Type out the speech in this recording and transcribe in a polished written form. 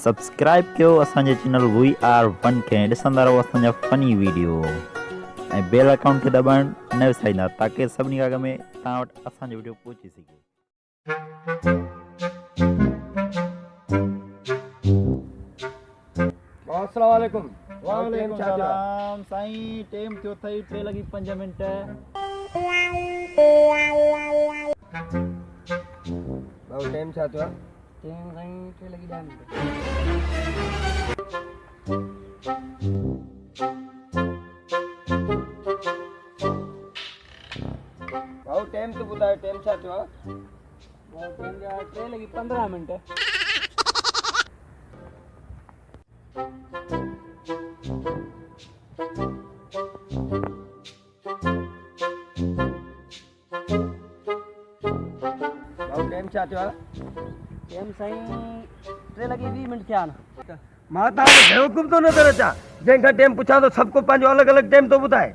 Subscribe कयो असांजे channel VR1 खे ॾिसंदा रहो असांजा फनी वीडियो ऐं बेल आइकॉन खे दॿाइण न विसारींदा ताकि सभिनी खां अॻु में तव्हां वटि असांजो वीडियो पहुची सघे। अस्सलाम वालेकुम। वालेकुम सलाम साईं, टाइम थियो अथई 3:05। भाऊ टाइम छा थियो? टाइम साईं 3:10। भाऊ टाइम तो ॿुधायो, टाइम छा थियो? टाइम जा 3:15। भाऊ टाइम छा थियो? टाइम साईं 3:20 थिया न। मां तव्हांखे बेवकूफ़ तो न करे अचां, जंहिंखां टाइम पुछां तो सबको पंहिंजो अलॻि अलॻि टाइम तो ॿुधाए।